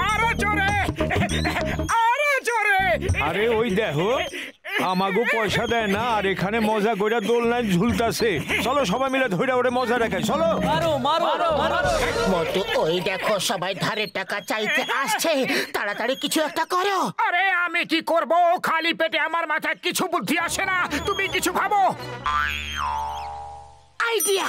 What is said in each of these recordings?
আরো জোরে, আরো জোরে। আরে ওই দেখো আমাগো পয়সা দেয় না আর এখানে মজা কইরা দোলনায় ঝুলতাছে। চলো সবাই মিলে ধইরা ওরে মজা দেখাই। চলো মারো মারো মারো। মোটু ওই দেখো সবাই ধারের টাকা চাইতে আসছে, তাড়াতাড়ি কিছু একটা করো। আরে আমি কি করব? খালি পেটে আমার মাথায় কিছু বুদ্ধি আসে না। তুমি কিছু ভাবো। আইডিয়া।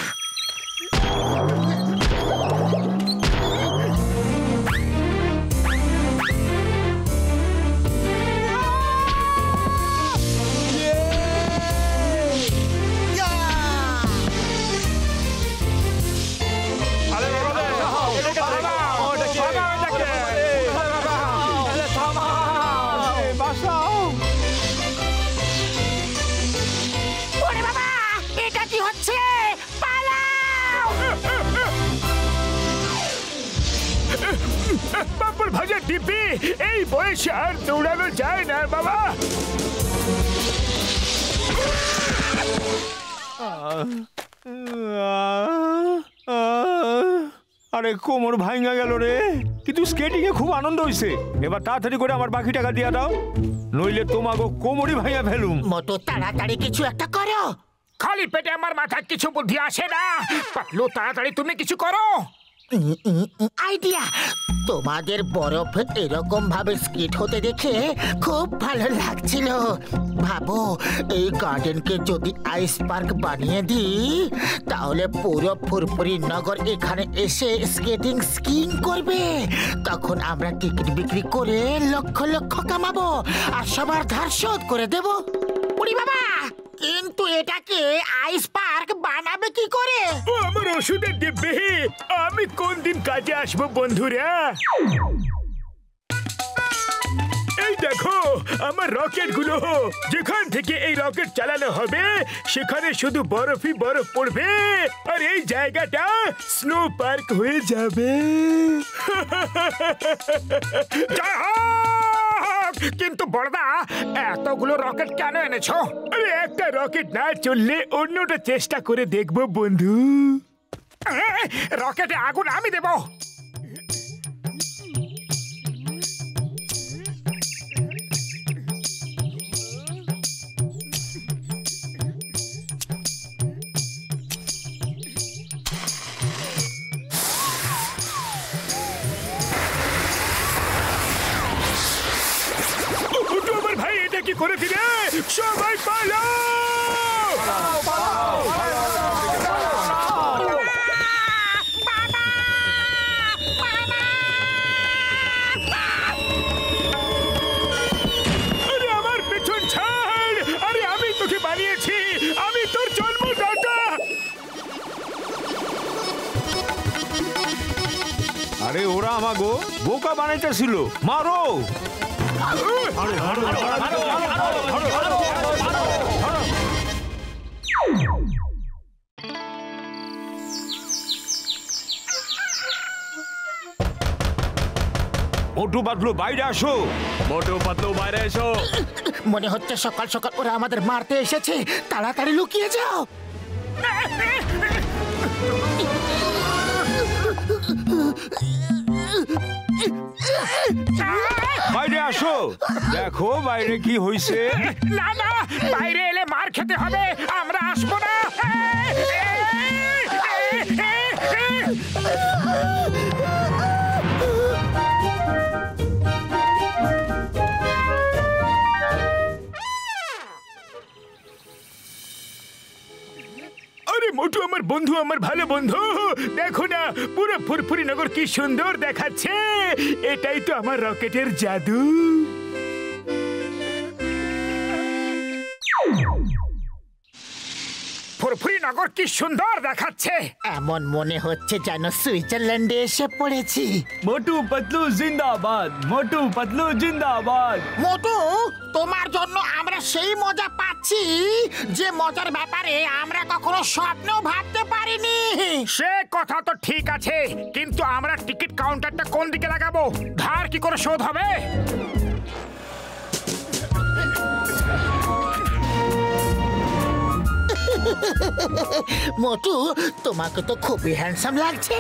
পাপড় ভাজা ডিপি, এই বয়সে আর দৌড়ানো যায় না বাবা। আরে কোমর ভাঙা গেল রে, কিন্তু স্কেটিং এ খুব আনন্দ হইছে। এবার তাড়াতাড়ি করে আমার বাকি টাকা দিয়া দাও, নইলে তোমাকে কোমরই ভাঙা ফেলুম। মোটু তাড়াতাড়ি কিছু একটা করো। খালি পেটে আমার মাথায় কিছু বুদ্ধি আসে না। পাতলু তাড়াতাড়ি তুমি কিছু করো। আইডিয়া। তোমাদের বরফ এরকম ভাবে স্কিট হতে দেখে খুব ভালো লাগছিল। ভাবো এই গার্ডেনকে যদি আইস পার্ক বানিয়ে দিই, তাহলে পুরো ফুরফুরি নগর এখানে এসে স্কেটিং স্কিং করবে। তখন আমরা টিকিট বিক্রি করে লক্ষ লক্ষ কামাবো আর সবার ধার শোধ করে দেব। উড়ি বাবা, কিন্তু এটাকে আইস পার্ক বানাবে কি করে? আমার ওষুধের ডিব্বি, আমি কোন দিন কাজে আসবো বন্ধুরা? এই দেখো আমার রকেট গুলো। যেখান থেকে এই রকেট চালানো হবে সেখানে শুধু বরফই বরফ পড়বে আর এই জায়গাটা স্নো পার্ক হয়ে যাবে। কিন্তু বড়দা, এতগুলো রকেট কেন এনেছো? আরে একটা রকেট না চললে অন্যটা চেষ্টা করে দেখবো বন্ধু। রকেটে আগুন আমি দেব। আমার ভাই এটা কি করে দিলে? সবাই পালাও! আরে আমার পেছন ছাড়! আরে আমি তোকে বানিয়েছি, আমি তোর জন্মদাতা। আরে ওরা আমাগো বোকা বানাইতেছিল। মারো! মোটু পাতলু বাইরে আসো। মোটু পাতলু বাইরে এসো। মনে হচ্ছে সকাল সকাল ওরা আমাদের মারতে এসেছে। তাড়াতাড়ি লুকিয়ে যাও। বাইরে আসো, দেখো বাইরে কি হইছে। না না, বাইরে এলে মার খেতে হবে। আমরা আসবো না। আরে মোটু আমার বন্ধু, আমার ভালো বন্ধু, দেখো না পুরো ফুরফুরি নগর কি সুন্দর দেখাচ্ছে। এটাই তো আমার রকেটের জাদু। ফুরফুরি নগর কি সুন্দর দেখাচ্ছে। এমন মনে হচ্ছে যেন সুইজারল্যান্ডে এসে পড়েছি। মোটু পাতলু জিন্দাবাদ, মোটু পাতলু জিন্দাবাদ। মোটু, তোমার জন্য আমরা সেই মজা পাচ্ছি যে মজার ব্যাপারে আমরা কখনো স্বপ্নেও ভাবতে পারিনি। সে কথা তো ঠিক আছে, কিন্তু আমরা টিকিট কাউন্টারটা কোন দিকে লাগাবো? ধার কি করে শোধ হবে? মোটু, তোমাকে তো খুবই হ্যান্ডসাম লাগছে।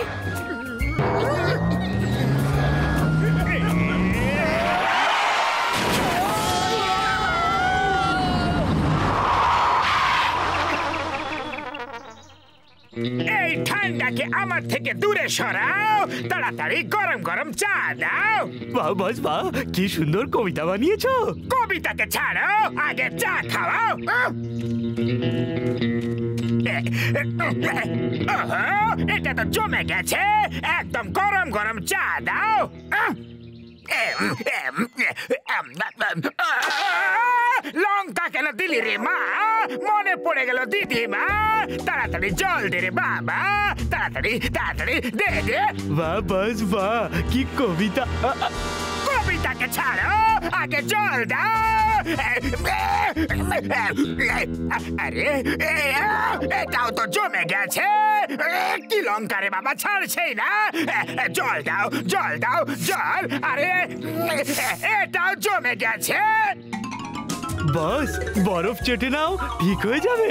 এই ঠান্ডাকে আমার থেকে দূরে সরাও, তাড়াতাড়ি গরম গরম চা দাও। বাহ বস বাহ, কি সুন্দর কবিতা বানিয়েছো। কবিতাকে ছাড়ো, আগে চা খাওয়াও। এটা তো জমে গেছে, একদম গরম গরম চা দাও। লঙ্কা কেন দিলি রে মা? মনে পড়ে গেল দিদিমা। তাড়াতাড়ি জল দে রে বাবা, তাড়াতাড়ি তাড়াতাড়ি দে দে। বাহ বস বাহ, কি কবিতা। কবিতাকে ছাড়ো, আগে জল দাও। আরে এটাও তো জমে গেছে। কি লঙ্কা রে বাবা, ছাড়ছেই না। জল দাও জল দাও জল। আরে এটাও জমে গেছে। বস বরফ চেটে নাও, ঠিক হয়ে যাবে।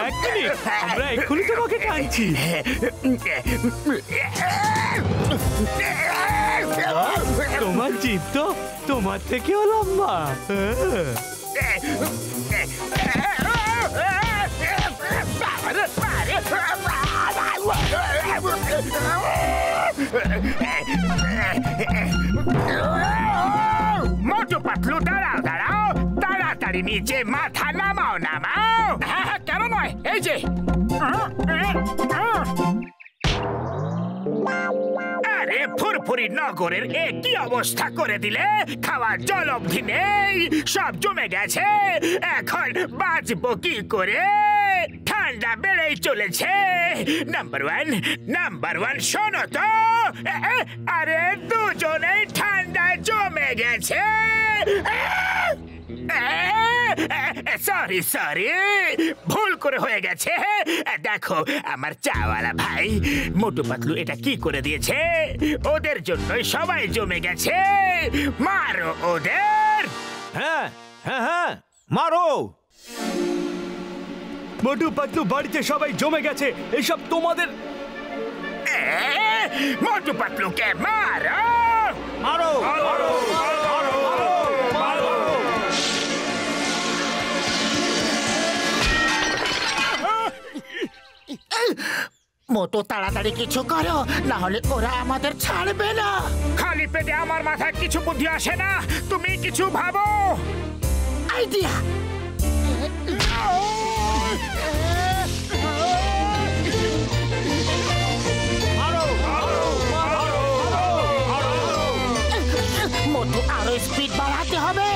এক মিনিট, আমরা এক্ষুনি তোমাকে টানছি। তোমার জিভ তো তোমার থেকেও লম্বা। মোটু পাতলু দাঁড়াও দাঁড়াও, তাড়াতাড়ি নিচে মাথা নামাও নামাও। হ্যাঁ হ্যাঁ, কেন নয়, এই যে। আরে ফুরফুরি নগরের এ কি অবস্থা করে দিলে, খাওয়ার জল অবধি নেই, সব জমে গেছে। এখন বাঁচবো কি করে? ঠান্ডা বেড়েই চলেছে। নাম্বার ওয়ান শোনো তো। আরে দুজনেই ঠান্ডায় জমে গেছে। সরি সরি, ভুল করে হয়ে গেছে। দেখো আমার চাওয়ালা ভাই মোটু পাতলু এটা কি করে দিয়েছে। ওদের জন্যই সবাই জমে গেছে। মারো ওদের। হ্যাঁ হ্যাঁ হ্যাঁ, মারো। মোটু পাতলু বাড়িতে সবাই জমে গেছে, এসব তোমাদের। মোটু পাতলুকে মারো মারো মারো মারো মারো। মোটু তাড়াতাড়ি কিছু করো, না হলে ওরা আমাদের ছাড়বে না। খালি পেটে আমার মাথায় কিছু বুদ্ধি আসে না, তুমি কিছু ভাবো। আইডিয়া। মোটু আরো স্পিড বাড়াতে হবে।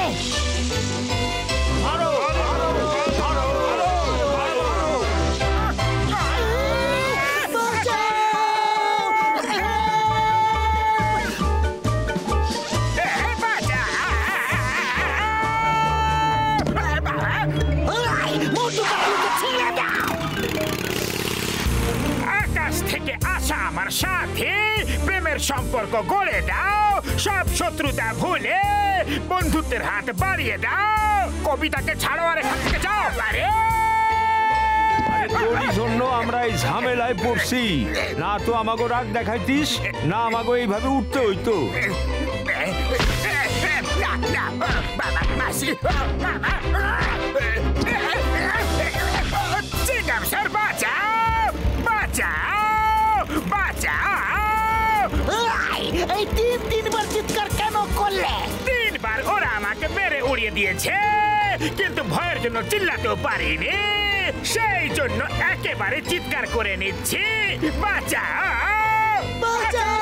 আকাশ থেকে আসা আমার সাথে প্রেমের সম্পর্ক গড়ে দাও, সব শত্রুতা ভুলে বন্ধুত্বের হাত বাড়িয়ে দাও। কবিতাকে ছাড়ো আর এখান থেকে যাও। আরে তোরই জন্য আমরা এই ঝামেলায় পড়ছি। না তো আমাকে রাগ দেখাইতিস, না আমাকে এইভাবে উঠতে হইতো। বাবা মাসি স্যার, বাঁচাও বাঁচাও বাঁচাও। এই তিনবার চিৎকার কেন করলে? তিনবার ওরা আমাকে মেরে উড়িয়ে দিয়েছে, কিন্তু ভয়ের জন্য চিল্লাতেও পারিনি। সেই জন্য একেবারে চিৎকার করে নিচ্ছি, বাঁচাও বাঁচাও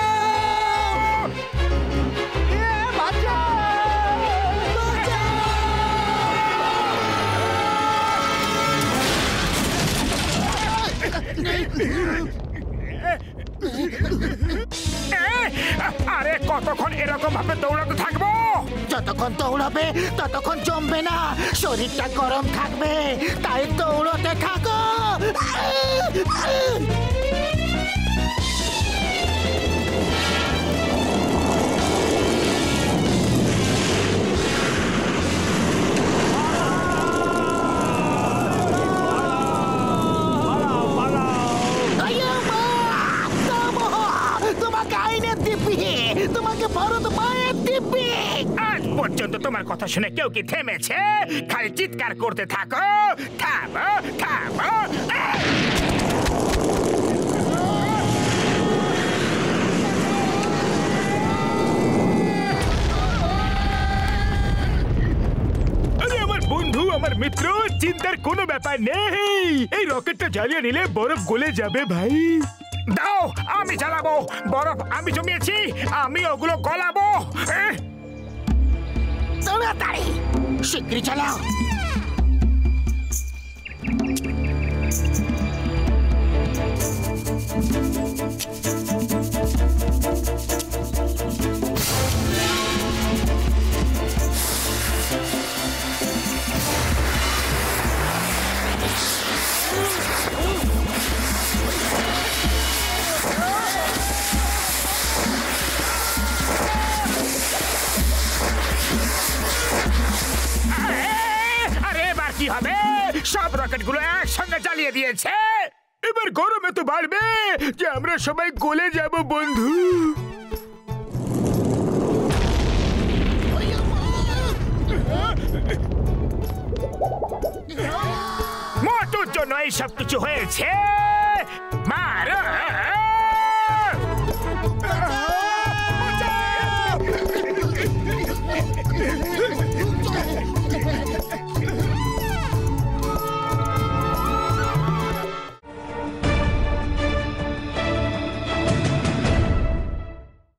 বাঁচাও আরে কতক্ষণ এরকম ভাবে দৌড়াতে থাকবো? যতক্ষণ দৌড়াবে ততক্ষণ জমবে না, শরীরটা গরম থাকবে, তাই দৌড়তে থাকো। আমাকে ভারত মায়ের দিব্যি। আজ পর্যন্ত তোমার কথা শুনে কেউ কি থেমেছে? খালি চিৎকার করতে থাকো। থামো, থামো। আরে আমার বন্ধু, আমার মিত্র, চিন্তার কোনো ব্যাপার নেই। এই রকেটটা জ্বালিয়ে নিলে বরফ গলে যাবে ভাই। দাও, আমি জ্বালাবো। বরফ আমি জমিয়েছি, আমি ওগুলো গলাবো। তাড়াতাড়ি শিগগিরই চালাও। আরে এবার কি হবে? সব রকেটগুলো একসঙ্গে জ্বালিয়ে দিয়েছে। এবার গরম এত বাড়বে যে আমরা সবাই গলে যাব বন্ধু। মোটুর জন্য এই সব কিছু হয়েছে।